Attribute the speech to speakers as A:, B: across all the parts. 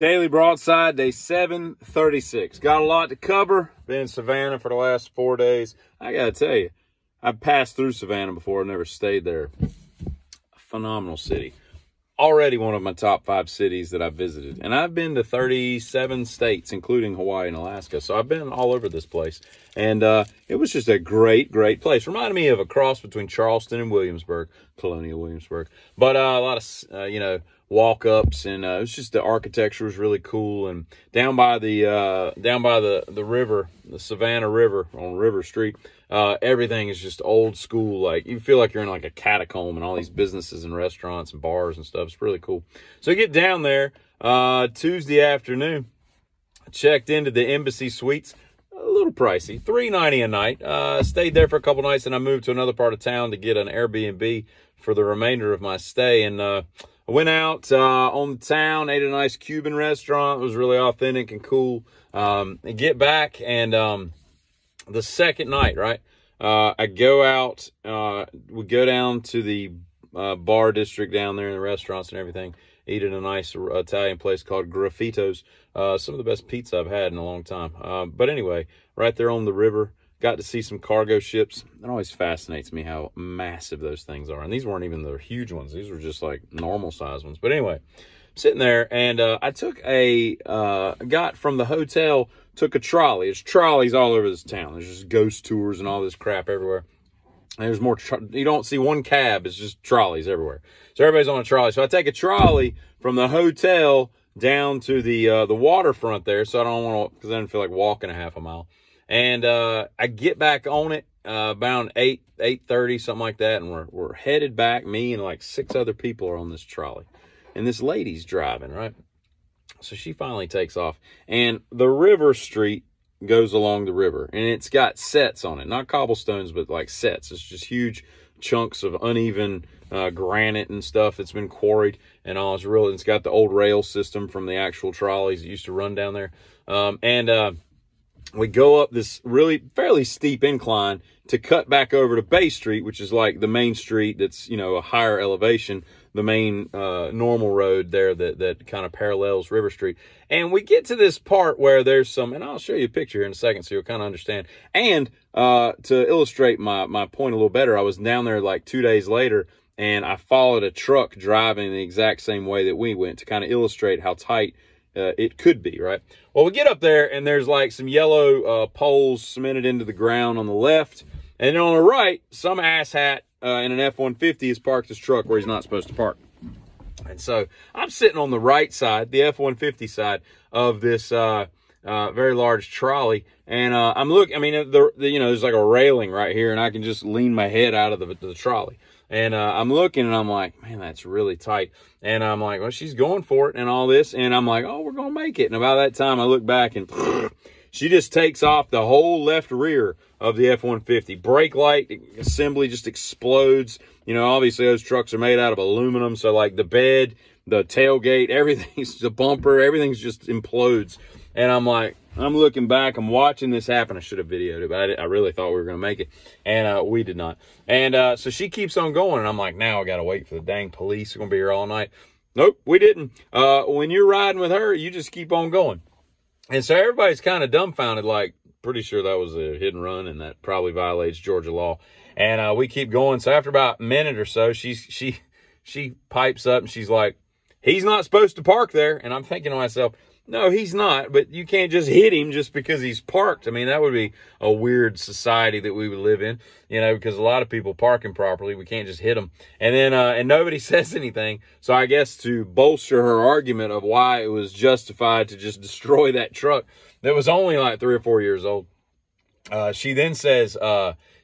A: Daily Broadside, day 736. Got a lot to cover. Been in Savannah for the last 4 days. I gotta tell you, I've passed through Savannah before. I've never stayed there. A phenomenal city. Already one of my top 5 cities that I've visited. And I've been to 37 states, including Hawaii and Alaska. So I've been all over this place. And it was just a great, great place. Reminded me of a cross between Charleston and Williamsburg, Colonial Williamsburg. But a lot of, walk-ups, and it was just, the architecture was really cool. And down by the river, the Savannah River on River Street, everything is just old school. Like, you feel like you're in like a catacomb, and all these businesses and restaurants and bars and stuff. It's really cool. So I get down there Tuesday afternoon. I checked into the Embassy Suites. A little pricey, $3.90 a night. Stayed there for a couple nights, and I moved to another part of town to get an Airbnb for the remainder of my stay. And I went out on the town, ate at a nice Cuban restaurant. It was really authentic and cool. I get back, and the second night, right, I go out. We go down to the bar district down there in the restaurants and everything. Eat at a nice Italian place called Graffito's. Some of the best pizza I've had in a long time. But anyway, right there on the river, got to see some cargo ships. It always fascinates me how massive those things are. And these weren't even the huge ones. These were just like normal size ones. But anyway, sitting there, and I took got from the hotel, took a trolley. There's trolleys all over this town. There's just ghost tours and all this crap everywhere. And there's more, you don't see one cab. It's just trolleys everywhere. So everybody's on a trolley. So I take a trolley from the hotel down to the waterfront there. So I don't want to, because I didn't feel like walking a half a mile. And I get back on it about 8:30, something like that. And we're headed back. Me and like 6 other people are on this trolley. And this lady's driving, right? So she finally takes off. And the river street goes along the river, and it's got sets on it, not cobblestones, but like sets. It's just huge chunks of uneven granite and stuff that's been quarried and all. It's got the old rail system from the actual trolleys that used to run down there. We go up this really fairly steep incline to cut back over to Bay Street, which is like the main street that's, a higher elevation, the main normal road there that kind of parallels River Street. And we get to this part where there's some, and I'll show you a picture here in a second so you'll kind of understand. And to illustrate my point a little better, I was down there like 2 days later, and I followed a truck driving the exact same way that we went to kind of illustrate how tight it could be, right? Well, we get up there, and there's like some yellow poles cemented into the ground on the left. And then on the right, some asshat in an F-150 has parked his truck where he's not supposed to park. And so I'm sitting on the right side, the F-150 side of this very large trolley. And I'm looking, there's like a railing right here, and I can just lean my head out of the trolley. And I'm looking, and I'm like, man, that's really tight. And I'm like, well, she's going for it and all this. And I'm like, oh, we're going to make it. And about that time, I look back, and she just takes off the whole left rear of the F-150. Brake light assembly just explodes. Obviously those trucks are made out of aluminum. So like the bed, the tailgate, everything's, the bumper, everything's just implodes. And I'm like, I'm looking back, I'm watching this happen. I should have videoed it, but I really thought we were going to make it. And we did not. And so she keeps on going. And I'm like, now I got to wait for the dang police. They're going to be here all night. Nope, we didn't. When you're riding with her, you just keep on going. And so everybody's kind of dumbfounded, like, pretty sure that was a hit and run, and that probably violates Georgia law. And we keep going. So after about a minute or so, she pipes up, and she's like, he's not supposed to park there. And I'm thinking to myself, no, he's not, but you can't just hit him just because he's parked. I mean, that would be a weird society that we would live in, because a lot of people park improperly. We can't just hit them. And then, and nobody says anything. So I guess to bolster her argument of why it was justified to just destroy that truck that was only like 3 or 4 years old, she then says,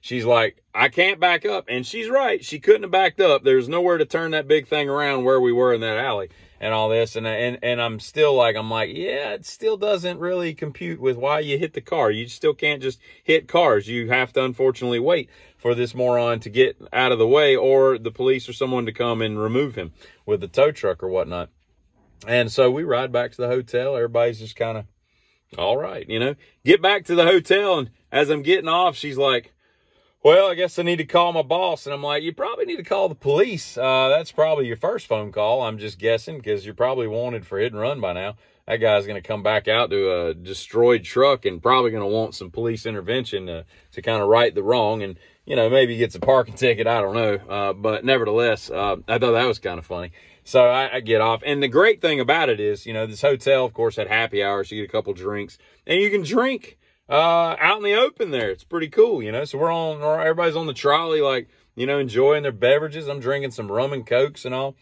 A: she's like, I can't back up. And she's right. She couldn't have backed up. There's nowhere to turn that big thing around where we were in that alley and all this. And I'm still like, yeah, it still doesn't really compute with why you hit the car. You still can't just hit cars. You have to unfortunately wait for this moron to get out of the way, or the police or someone to come and remove him with the tow truck or whatnot. And so we ride back to the hotel. Everybody's just kind of, all right, get back to the hotel. And as I'm getting off, she's like, well, I guess I need to call my boss. And I'm like, you probably need to call the police. That's probably your first phone call. I'm just guessing, because you're probably wanted for hit and run by now. that guy's going to come back out to a destroyed truck and probably going to want some police intervention to kind of right the wrong. And, you know, maybe he gets a parking ticket. I don't know. But nevertheless, I thought that was kind of funny. So I get off. And the great thing about it is, you know, this hotel, of course, had happy hours. You get a couple drinks. And you can drink out in the open there. It's pretty cool, you know. So everybody's on the trolley, like, you know, enjoying their beverages. I'm drinking some rum and cokes and all.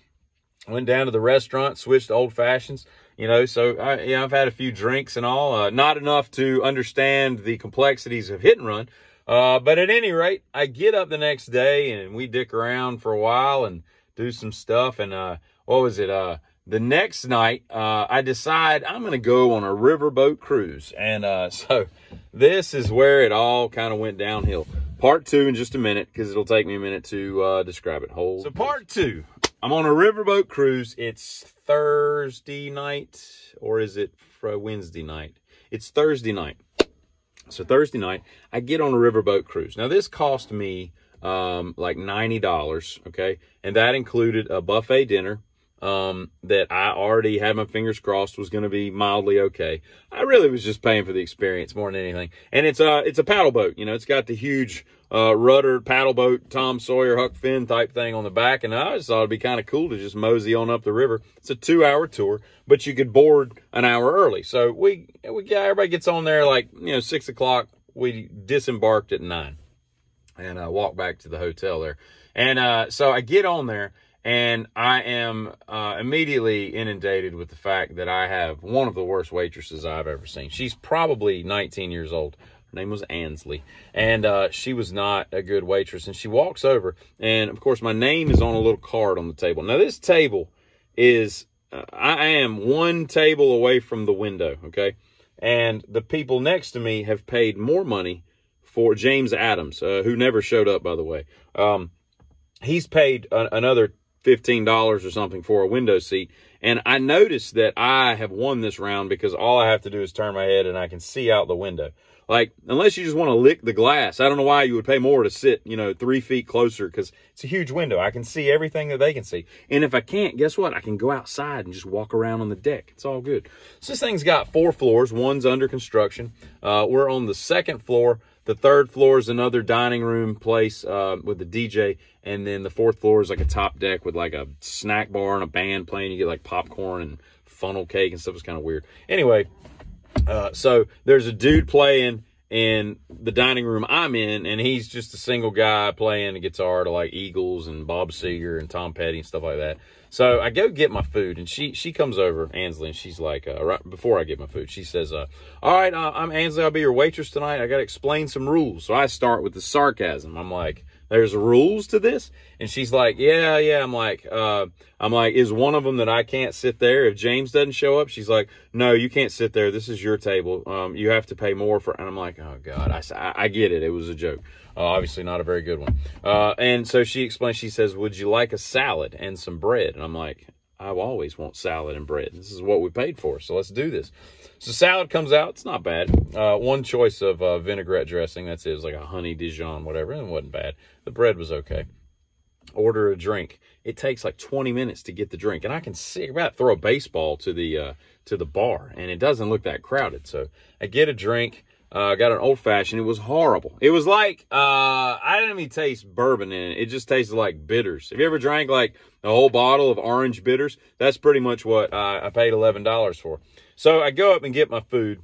A: I went down to the restaurant, switched to old fashions, you know. So I've had a few drinks and all. Not enough to understand the complexities of hit and run. But at any rate, I get up the next day and we dick around for a while and do some stuff. And what was it? The next night, I decide I'm going to go on a riverboat cruise. And so this is where it all kind of went downhill. Part 2 in just a minute, because it'll take me a minute to describe it. So part 2, I'm on a riverboat cruise. It's Thursday night, or is it Wednesday night? It's Thursday night. So Thursday night, I get on a riverboat cruise. Now, this cost me like $90, okay? And that included a buffet dinner that I already had my fingers crossed was going to be mildly okay. I really was just paying for the experience more than anything. And it's a paddle boat, you know. It's got the huge rudder paddle boat, Tom Sawyer, Huck Finn type thing on the back. And I just thought it'd be kind of cool to just mosey on up the river. It's a 2-hour tour, but you could board an hour early. So everybody gets on there like, you know, 6 o'clock. We disembarked at 9 and walked back to the hotel there. And so I get on there. And I am immediately inundated with the fact that I have one of the worst waitresses I've ever seen. She's probably 19 years old. Her name was Ansley. And she was not a good waitress. And she walks over. And, of course, my name is on a little card on the table. Now, this table is, I am one table away from the window, okay? And the people next to me have paid more money for James Adams, who never showed up, by the way. He's paid another $15 or something for a window seat. And I noticed that I have won this round because all I have to do is turn my head and I can see out the window. Like, unless you just want to lick the glass, I don't know why you would pay more to sit, you know, 3 feet closer, because it's a huge window. I can see everything that they can see. And if I can't, guess what? I can go outside and just walk around on the deck. It's all good. So this thing's got 4 floors. One's under construction. We're on the 2nd floor. The 3rd floor is another dining room place with a DJ. And then the 4th floor is like a top deck with like a snack bar and a band playing. You get like popcorn and funnel cake and stuff. It's kind of weird. Anyway, so there's a dude playing in the dining room I'm in, and he's just a single guy playing the guitar to like Eagles and Bob Seger and Tom Petty and stuff like that. So I go get my food, and she comes over, Ansley, and she's like, right before I get my food, she says, all right, I'm Ansley, I'll be your waitress tonight. I got to explain some rules. So I start with the sarcasm. I'm like, there's rules to this? And she's like, yeah. I'm like, is one of them that I can't sit there if James doesn't show up? She's like, no, you can't sit there. This is your table. You have to pay more for, and I'm like, oh God, I get it. It was a joke. Obviously not a very good one. And so she explains, she says, would you like a salad and some bread? And I'm like, I always want salad and bread. This is what we paid for, so let's do this. So salad comes out. It's not bad. One choice of vinaigrette dressing. That's it. It was like a honey Dijon, whatever. And it wasn't bad. The bread was okay. Order a drink. It takes like 20 minutes to get the drink. And I can see, I'm about to throw a baseball to the bar. And it doesn't look that crowded. So I get a drink. Got an old-fashioned. It was horrible. It was like, I didn't even taste bourbon in it. It just tasted like bitters. Have you ever drank like a whole bottle of orange bitters? That's pretty much what I paid $11 for. So I go up and get my food,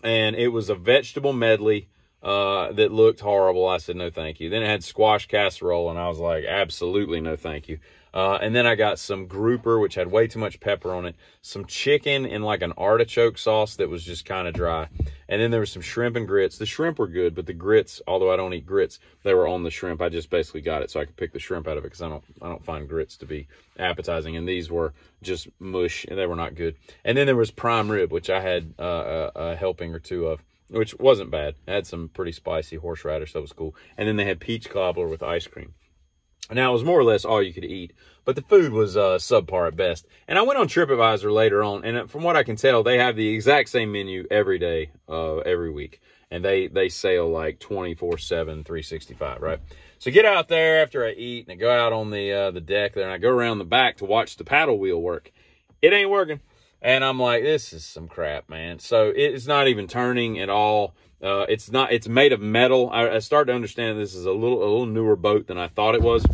A: and it was a vegetable medley that looked horrible. I said, no, thank you. Then it had squash casserole, and I was like, absolutely no, thank you. And then I got some grouper, which had way too much pepper on it, some chicken in like an artichoke sauce that was just kind of dry. And then there was some shrimp and grits. The shrimp were good, but the grits, although I don't eat grits, they were on the shrimp. I just basically got it so I could pick the shrimp out of it because I don't find grits to be appetizing. And these were just mush, and they were not good. And then there was prime rib, which I had a helping or two of, which wasn't bad. It had some pretty spicy horseradish. That was cool. And then they had peach cobbler with ice cream. Now, it was more or less all you could eat, but the food was subpar at best. And I went on TripAdvisor later on, and from what I can tell, they have the exact same menu every day, every week. And they sail like 24/7, 365, right? So get out there after I eat, and I go out on the deck there, and I go around the back to watch the paddle wheel work. It ain't working. And I'm like, this is some crap, man. So it's not even turning at all. It's made of metal. I start to understand this is a little newer boat than I thought it was.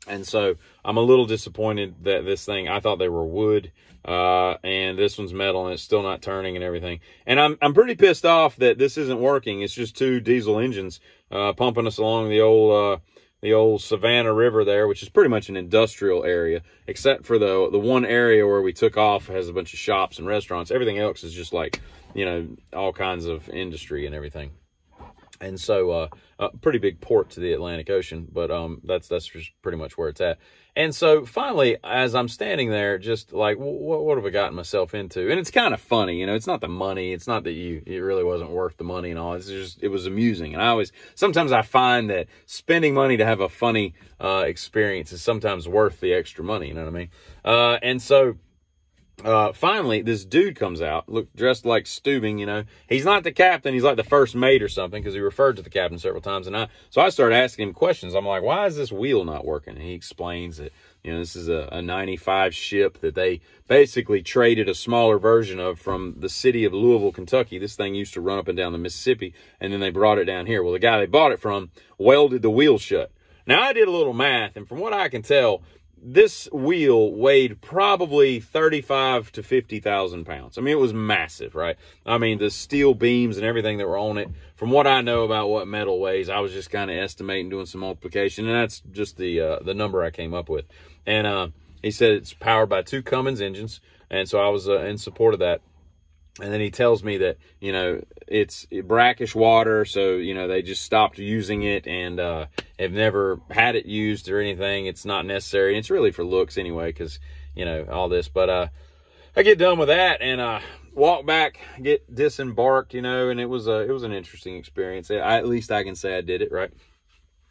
A: And so I'm a little disappointed that this thing, I thought they were wood, and this one's metal and it's still not turning and everything. And I'm pretty pissed off that this isn't working. It's just 2 diesel engines, pumping us along the old Savannah River there, which is pretty much an industrial area, except for the one area where we took off has a bunch of shops and restaurants. Everything else is just like, you know, all kinds of industry and everything. And so, pretty big port to the Atlantic Ocean, but that's just pretty much where it's at. And so finally, as I'm standing there, just like, what have I gotten myself into? And it's kind of funny, you know, it's not the money. It's not that it really wasn't worth the money and all. It's just, it was amusing. And sometimes I find that spending money to have a funny experience is sometimes worth the extra money, you know what I mean? And so, finally, this dude comes out, dressed like Steubing, you know. He's not the captain. He's like the first mate or something, because he referred to the captain several times. So I started asking him questions. I'm like, why is this wheel not working? And he explains that, you know, this is a 95 ship that they basically traded a smaller version of from the city of Louisville, Kentucky. This thing used to run up and down the Mississippi, and then they brought it down here. Well, the guy they bought it from welded the wheel shut. Now, I did a little math, and from what I can tell, this wheel weighed probably 35 to 50,000 pounds. I mean, it was massive, right? I mean, the steel beams and everything that were on it, from what I know about what metal weighs, I was just kind of estimating, doing some multiplication, and that's just the number I came up with. And he said it's powered by 2 Cummins engines, and so I was in support of that. And then he tells me that, you know, it's brackish water, so, you know, they just stopped using it and have never had it used or anything. It's not necessary. And it's really for looks anyway, because, you know, all this. But I get done with that and walk back, get disembarked, you know, and it was an interesting experience. At least I can say I did it, right?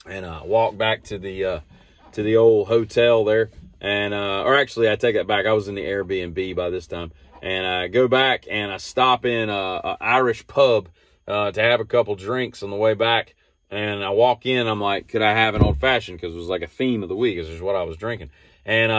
A: And walk back to the old hotel there. And or actually, I take that back. I was in the Airbnb by this time. And I go back and I stop in a Irish pub to have a couple drinks on the way back. And I walk in, I'm like, could I have an old fashioned? Because it was like a theme of the week. This is what I was drinking. And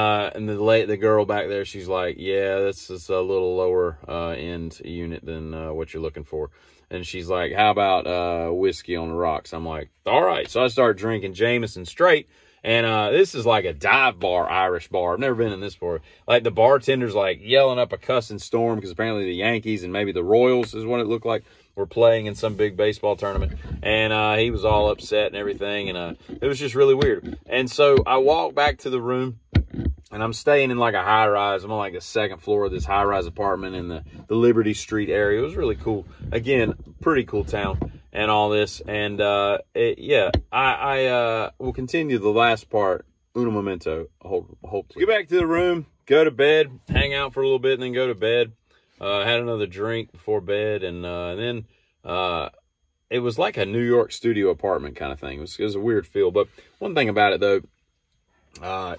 A: the girl back there, she's like, yeah, this is a little lower end unit than what you're looking for. And she's like, how about whiskey on the rocks? I'm like, all right. So I started drinking Jameson straight. And this is like a dive bar, Irish bar. I've never been in this before. Like the bartender's like yelling up a cussing storm because apparently the Yankees and maybe the Royals is what it looked like were playing in some big baseball tournament. And he was all upset and everything. And it was just really weird. And so I walked back to the room and I'm staying in like a high rise. I'm on like the 2nd floor of this high rise apartment in the Liberty Street area. It was really cool. Again, pretty cool town. And all this, and yeah, I will continue the last part. Uno momento. Hopefully, get back to the room, go to bed, hang out for a little bit, and then go to bed. Had another drink before bed, and then it was like a New York studio apartment kind of thing. It was a weird feel, but one thing about it though,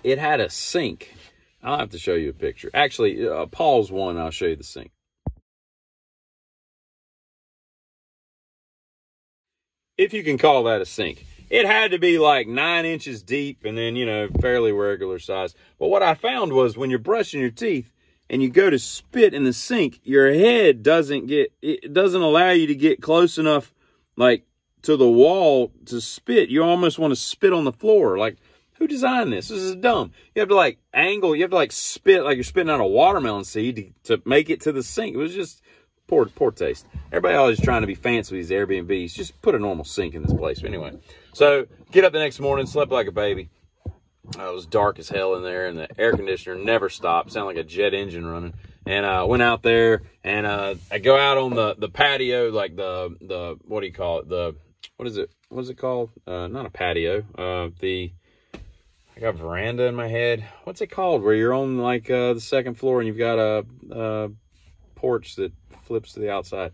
A: it had a sink. I'll have to show you a picture. Actually, pause one. I'll show you the sink. If you can call that a sink. It had to be like 9 inches deep and then, you know, fairly regular size. But what I found was when you're brushing your teeth and you go to spit in the sink, your head doesn't allow you to get close enough, like, to the wall to spit. You almost want to spit on the floor. Like, who designed this? This is dumb. You have to, like, angle. You have to, like, spit like you're spitting out a watermelon seed to make it to the sink. It was just poor taste. Everybody always trying to be fancy with these Airbnbs. Just put a normal sink in this place. But anyway, so get up the next morning, slept like a baby. It was dark as hell in there, and the air conditioner never stopped. Sounded like a jet engine running. And I went out there, and I go out on the patio, like the what do you call it? What is it called? Not a patio. I got veranda in my head. What's it called? Where you're on like the 2nd floor, and you've got a porch that flips to the outside.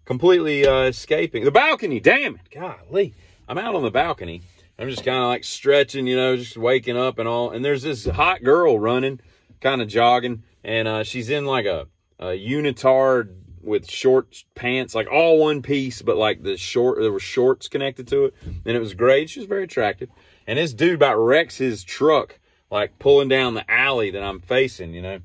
A: Completely escaping. The balcony, damn it. Golly. I'm out on the balcony. I'm just kind of like stretching, you know, just waking up and all. And there's this hot girl running, kind of jogging. And she's in like a unitard with short pants, like all one piece, but like there were shorts connected to it. And it was great. She was very attractive. And this dude about wrecks his truck, like pulling down the alley that I'm facing, you know.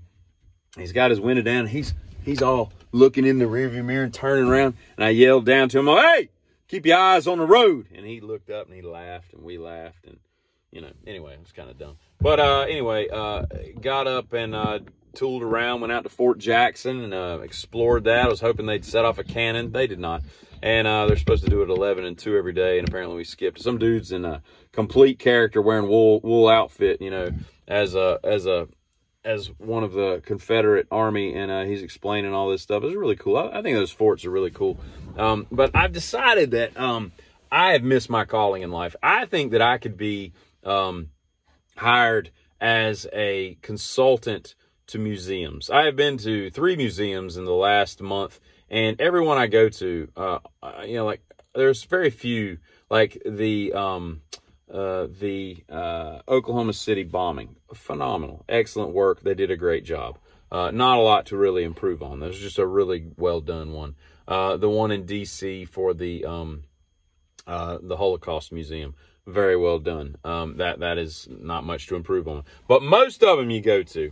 A: He's got his window down. He's all looking in the rearview mirror and turning around. And I yelled down to him, "Hey, keep your eyes on the road." And he looked up and he laughed and we laughed. And, you know, anyway, it was kind of dumb. But anyway, got up and tooled around, went out to Fort Jackson and explored that. I was hoping they'd set off a cannon. They did not. And they're supposed to do it 11 and 2 every day. And apparently we skipped. Some dude's in a complete character wearing wool outfit, you know, as one of the Confederate Army, and he's explaining all this stuff. It's really cool. I think those forts are really cool. But I've decided that I have missed my calling in life. I think that I could be hired as a consultant to museums. I have been to 3 museums in the last month, and every one I go to, you know, like there's very few, like the Oklahoma City bombing. Phenomenal. Excellent work. They did a great job. Not a lot to really improve on. That was just a really well done one. The one in D.C. for the Holocaust Museum. Very well done. That is not much to improve on. But most of them you go to,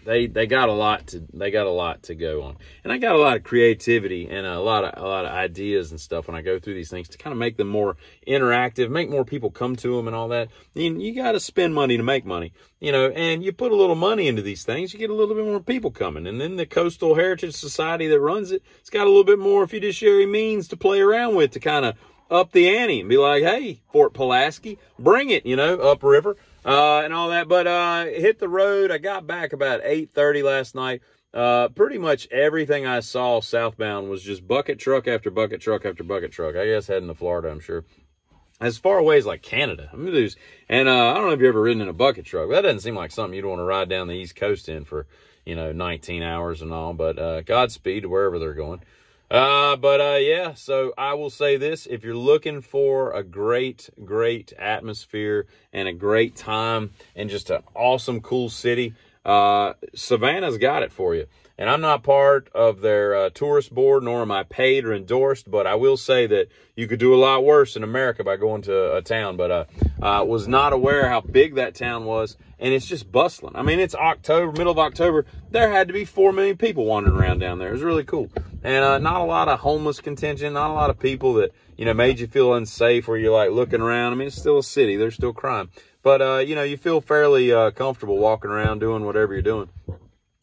A: they got a lot to go on. And I got a lot of creativity and a lot of ideas and stuff when I go through these things to kind of make them more interactive, make more people come to them and all that. You got to spend money to make money, you know, and you put a little money into these things, you get a little bit more people coming. And then the Coastal Heritage Society that runs it's got a little bit more fiduciary means to play around with to kind of up the ante and be like, hey, Fort Pulaski, bring it, you know, upriver, and all that. But hit the road. I got back about 8:30 last night. Pretty much everything I saw southbound was just bucket truck after bucket truck after bucket truck. I guess heading to Florida, I'm sure. As far away as like Canada. I mean, and I don't know if you've ever ridden in a bucket truck, but that doesn't seem like something you'd want to ride down the East Coast in for, you know, 19 hours and all. But Godspeed to wherever they're going. Yeah, so I will say this: if you're looking for a great atmosphere and a great time and just an awesome, cool city, Savannah's got it for you. And I'm not part of their tourist board, nor am I paid or endorsed, but I will say that you could do a lot worse in America by going to a town. But I was not aware how big that town was, and it's just bustling. I mean, it's October, middle of October. There had to be 4 million people wandering around down there. It was really cool. And not a lot of homeless contention, not a lot of people that, you know, made you feel unsafe where you're like looking around. I mean, it's still a city. There's still crime. But, you know, you feel fairly comfortable walking around doing whatever you're doing.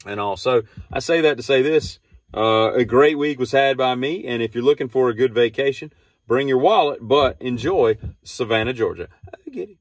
A: And all. So I say that to say this, a great week was had by me. And if you're looking for a good vacation, bring your wallet, but enjoy Savannah, Georgia. I get it.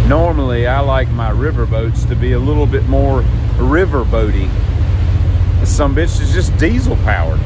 A: Normally, I like my river boats to be a little bit more river boaty. Some bitch is just diesel powered.